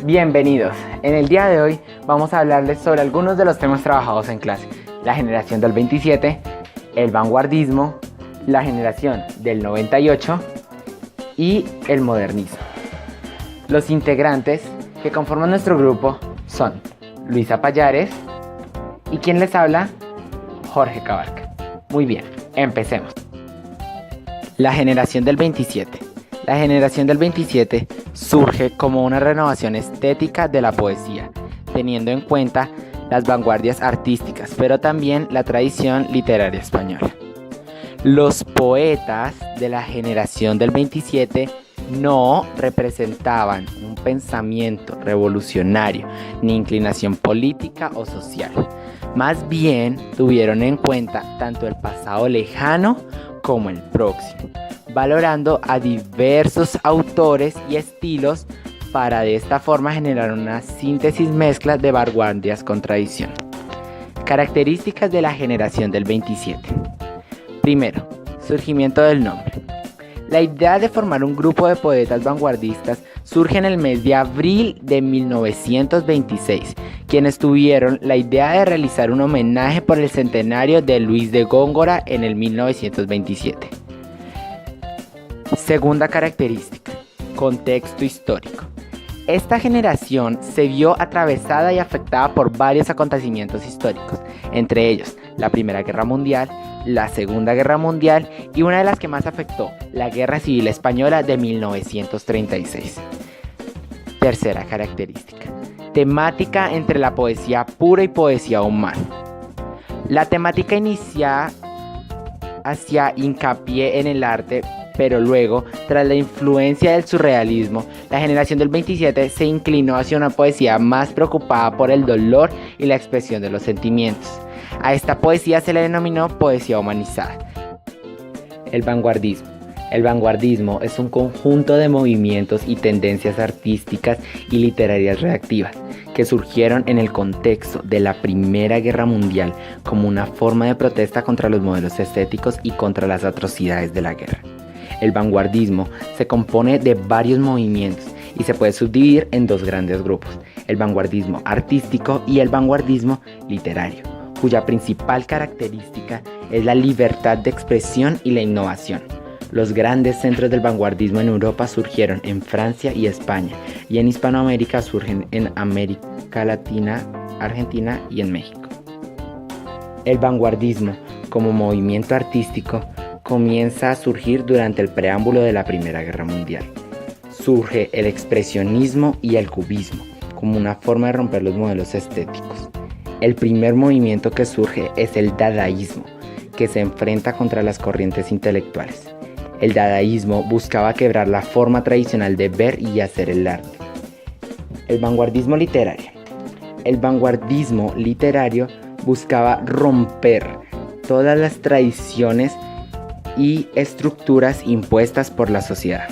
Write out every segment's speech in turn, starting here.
Bienvenidos. En el día de hoy vamos a hablarles sobre algunos de los temas trabajados en clase: la generación del 27, el vanguardismo, la generación del 98 y el modernismo. Los integrantes que conforman nuestro grupo son Luisa Payares y quien les habla, Jorge Cabarca. Muy bien, empecemos. La generación del 27. La generación del 27 surge como una renovación estética de la poesía, teniendo en cuenta las vanguardias artísticas, pero también la tradición literaria española. Los poetas de la generación del 27 no representaban un pensamiento revolucionario ni inclinación política o social. Más bien tuvieron en cuenta tanto el pasado lejano como el próximo, valorando a diversos autores y estilos para de esta forma generar una síntesis mezcla de vanguardias con tradición. Características de la generación del 27. Primero, surgimiento del nombre. La idea de formar un grupo de poetas vanguardistas surge en el mes de abril de 1926, quienes tuvieron la idea de realizar un homenaje por el centenario de Luis de Góngora en el 1927. Segunda característica, contexto histórico. Esta generación se vio atravesada y afectada por varios acontecimientos históricos, entre ellos la Primera Guerra Mundial, la Segunda Guerra Mundial y una de las que más afectó, la Guerra Civil Española de 1936. Tercera característica, temática entre la poesía pura y poesía humana. La temática inicial hacía hincapié en el arte, pero luego, tras la influencia del surrealismo, la generación del 27 se inclinó hacia una poesía más preocupada por el dolor y la expresión de los sentimientos. A esta poesía se le denominó poesía humanizada. El vanguardismo. El vanguardismo es un conjunto de movimientos y tendencias artísticas y literarias reactivas que surgieron en el contexto de la Primera Guerra Mundial como una forma de protesta contra los modelos estéticos y contra las atrocidades de la guerra. El vanguardismo se compone de varios movimientos y se puede subdividir en dos grandes grupos: el vanguardismo artístico y el vanguardismo literario, cuya principal característica es la libertad de expresión y la innovación. Los grandes centros del vanguardismo en Europa surgieron en Francia y España, y en Hispanoamérica surgen en América Latina, Argentina y en México. El vanguardismo, como movimiento artístico, comienza a surgir durante el preámbulo de la Primera Guerra Mundial. Surge el expresionismo y el cubismo, como una forma de romper los modelos estéticos. El primer movimiento que surge es el dadaísmo, que se enfrenta contra las corrientes intelectuales. El dadaísmo buscaba quebrar la forma tradicional de ver y hacer el arte. El vanguardismo literario. El vanguardismo literario buscaba romper todas las tradiciones y estructuras impuestas por la sociedad.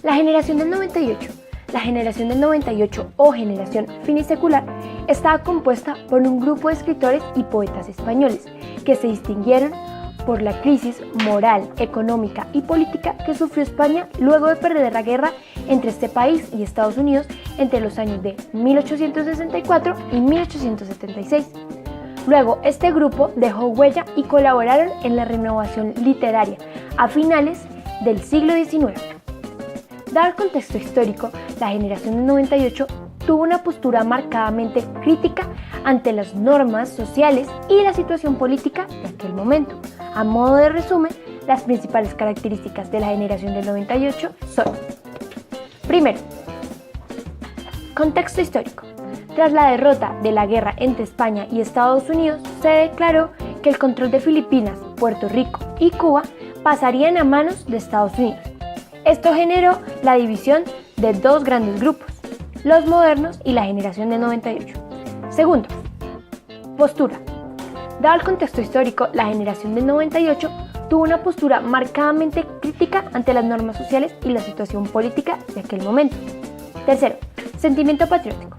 La generación del 98. La generación del 98 o generación finisecular estaba compuesta por un grupo de escritores y poetas españoles que se distinguieron por la crisis moral, económica y política que sufrió España luego de perder la guerra entre este país y Estados Unidos entre los años de 1864 y 1876. Luego, este grupo dejó huella y colaboraron en la renovación literaria a finales del siglo XIX. Dado el contexto histórico, la generación del 98 tuvo una postura marcadamente crítica ante las normas sociales y la situación política de aquel momento. A modo de resumen, las principales características de la generación del 98 son: primero, contexto histórico. Tras la derrota de la guerra entre España y Estados Unidos, se declaró que el control de Filipinas, Puerto Rico y Cuba pasarían a manos de Estados Unidos. Esto generó la división de dos grandes grupos, los modernos y la generación del 98. Segundo, postura. Dado el contexto histórico, la generación del 98 tuvo una postura marcadamente crítica ante las normas sociales y la situación política de aquel momento. Tercero, sentimiento patriótico.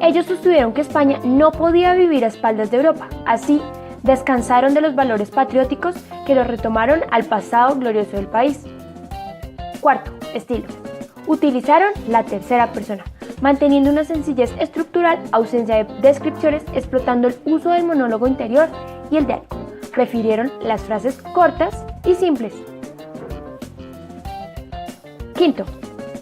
Ellos sostuvieron que España no podía vivir a espaldas de Europa, así descansaron de los valores patrióticos que los retomaron al pasado glorioso del país. Cuarto, estilo. Utilizaron la tercera persona, manteniendo una sencillez estructural, ausencia de descripciones, explotando el uso del monólogo interior y el diálogo. Prefirieron las frases cortas y simples. Quinto,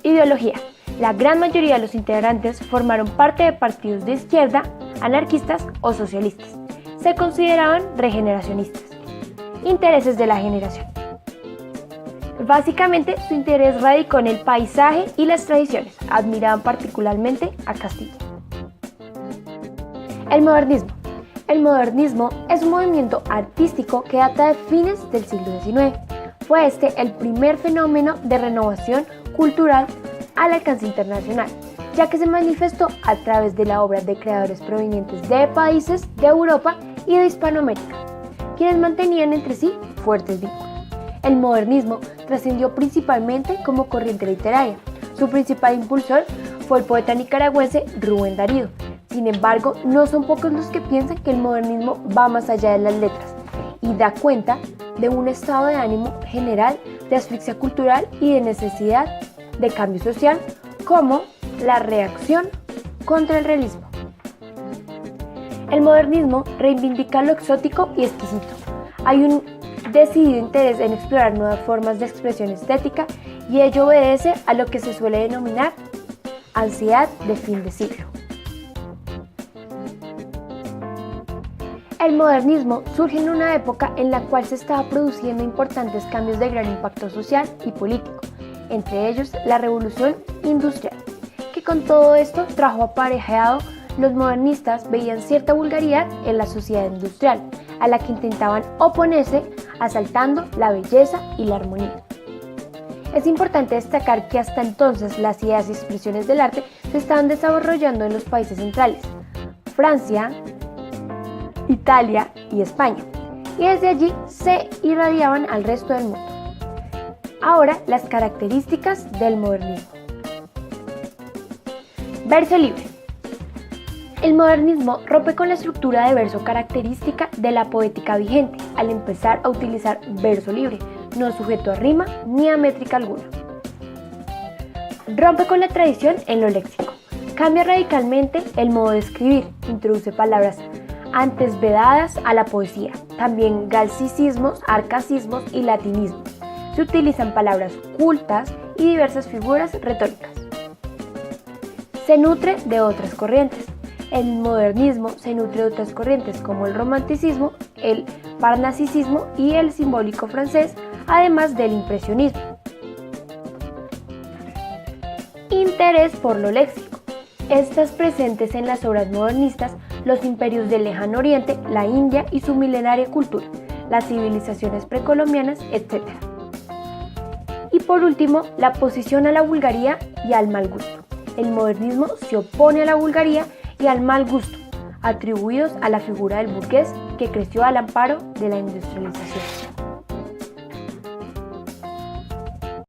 ideología. La gran mayoría de los integrantes formaron parte de partidos de izquierda, anarquistas o socialistas. Se consideraban regeneracionistas. Intereses de la generación. Básicamente, su interés radicó en el paisaje y las tradiciones. Admiraban particularmente a Castilla. El modernismo. El modernismo es un movimiento artístico que data de fines del siglo XIX. Fue este el primer fenómeno de renovación cultural al alcance internacional, ya que se manifestó a través de la obra de creadores provenientes de países de Europa y de Hispanoamérica, quienes mantenían entre sí fuertes vínculos. El modernismo trascendió principalmente como corriente literaria. Su principal impulsor fue el poeta nicaragüense Rubén Darío. Sin embargo, no son pocos los que piensan que el modernismo va más allá de las letras y da cuenta de un estado de ánimo general de asfixia cultural y de necesidad de cambio social como la reacción contra el realismo. El modernismo reivindica lo exótico y exquisito. Hay un decidido interés en explorar nuevas formas de expresión estética y ello obedece a lo que se suele denominar ansiedad de fin de siglo. El modernismo surge en una época en la cual se estaba produciendo importantes cambios de gran impacto social y político, entre ellos la revolución industrial, que con todo esto trajo aparejado. Los modernistas veían cierta vulgaridad en la sociedad industrial, a la que intentaban oponerse asaltando la belleza y la armonía. Es importante destacar que hasta entonces las ideas y expresiones del arte se estaban desarrollando en los países centrales, Francia, Italia y España, y desde allí se irradiaban al resto del mundo. Ahora, las características del modernismo. Verso libre. El modernismo rompe con la estructura de verso característica de la poética vigente al empezar a utilizar verso libre, no sujeto a rima ni a métrica alguna. Rompe con la tradición en lo léxico. Cambia radicalmente el modo de escribir, introduce palabras antes vedadas a la poesía, también gallicismos, arcaísmos y latinismos. Se utilizan palabras cultas y diversas figuras retóricas. Se nutre de otras corrientes. El modernismo se nutre de otras corrientes como el romanticismo, el parnasicismo y el simbólico francés, además del impresionismo. Interés por lo léxico. Estas presentes en las obras modernistas, los imperios del lejano oriente, la India y su milenaria cultura, las civilizaciones precolombianas, etc. Y por último, la oposición a la vulgaría y al mal gusto. El modernismo se opone a la vulgaría y al mal gusto, atribuidos a la figura del burgués que creció al amparo de la industrialización.